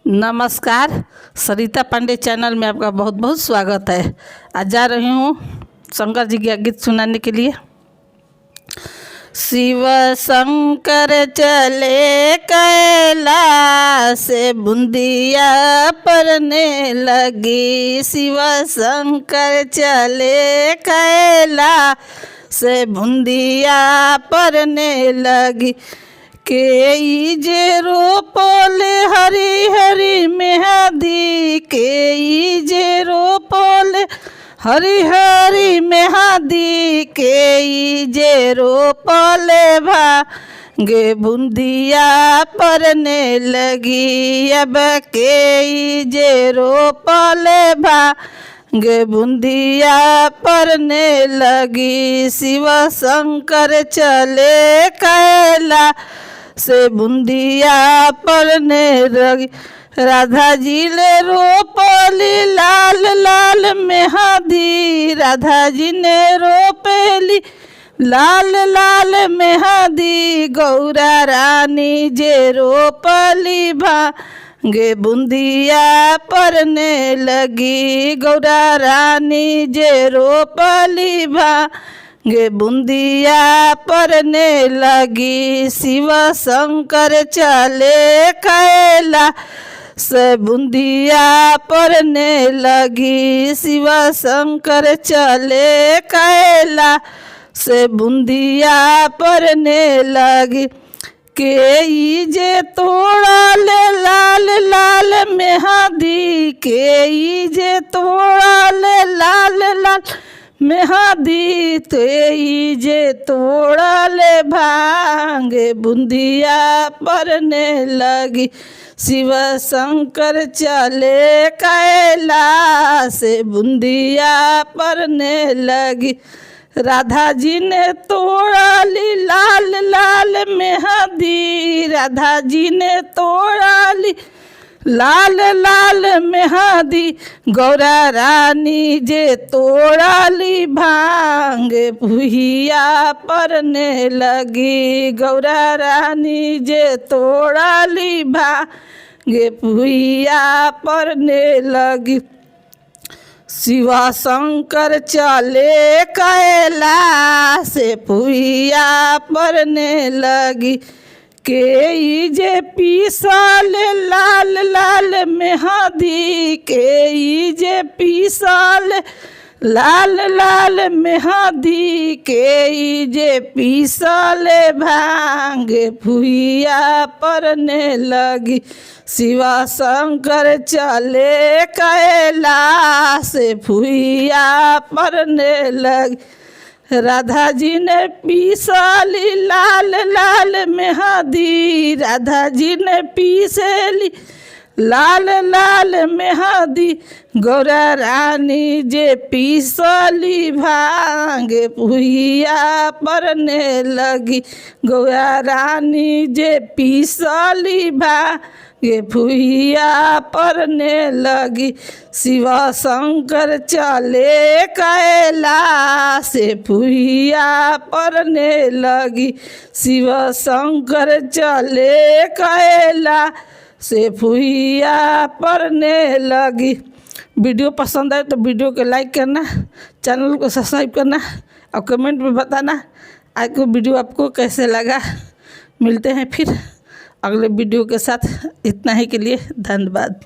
नमस्कार, सरिता पांडे चैनल में आपका बहुत बहुत स्वागत है। आज जा रही हूँ शंकर जी का गीत सुनाने के लिए। शिव शंकर चले कैलाश बूंदिया परने लगी। शिव शंकर चले कैलाश बूंदिया परने लगी। के जे रोपले हरी हरी मेहंदी, के जे रोपले हरी हरी मेहंदी, के जे रोपले भांगे बूंदिया परने लगी। अब के जे रोपले भांगे बूंदिया परने लगी। शिव शंकर चले कैलाश से बूंदिया परने लगी। राधा जी ले रोपली लाल लाल मेहंदी, राधा जी ने रोपेली लाल लाल मेहंदी। गौरा रानी जे रोपली भांगे बूंदिया परने लगी। गौरा रानी जे रोपली भांगे बूंदिया परने लगी। शिव शंकर चले कैलाश से बूंदिया परने लगी। शिव शंकर चले कैलाश से बूंदिया परने लगी। के जे तोड़ा ले लाल लाल मेहंदी, के जे तोड़ा ले लाल लाल मेहंदी, ते जे तोड़ा ले भांगे बूंदिया परने लगी। शिव शंकर चले कैलाश से बूंदिया परने लगी। राधा जी ने तोड़ा ली लाल लाल मेहंदी, राधा जी ने तोड़ा ली लाल लाल मेहंदी। गौरा रानी जे तोड़ा ली भांगे भुइया परने लगी। गौरा रानी जे तोड़ा ली भांगे भुइया परने लगी। शिव शंकर चले कैलाश से भुइया परने लगी। के जे पीसल लाल लाल मेहंदी, के जे पीसल लाल लाल मेहंदी, के जे पीसल भांगे भुइया परने लगी। शिव शंकर चले कैलाश से भुइया परने लगी। राधा जी ने पीसली लाल लाल मेहंदी, राधा जी ने पीसली लाल लाल मेहंदी। गौरा रानी जे पीसली भांगे भुइया परने लगी। गौरा रानी जे पीसली भांगे भुइया परने लगी। शिव शंकर चले कैलाश से भुइया परने लगी। शिव शंकर चले कैलाश से भुइया परने लगी। वीडियो पसंद आए तो वीडियो को लाइक करना, चैनल को सब्सक्राइब करना और कमेंट में बताना आज को वीडियो आपको कैसे लगा। मिलते हैं फिर अगले वीडियो के साथ। इतना ही के लिए धन्यवाद।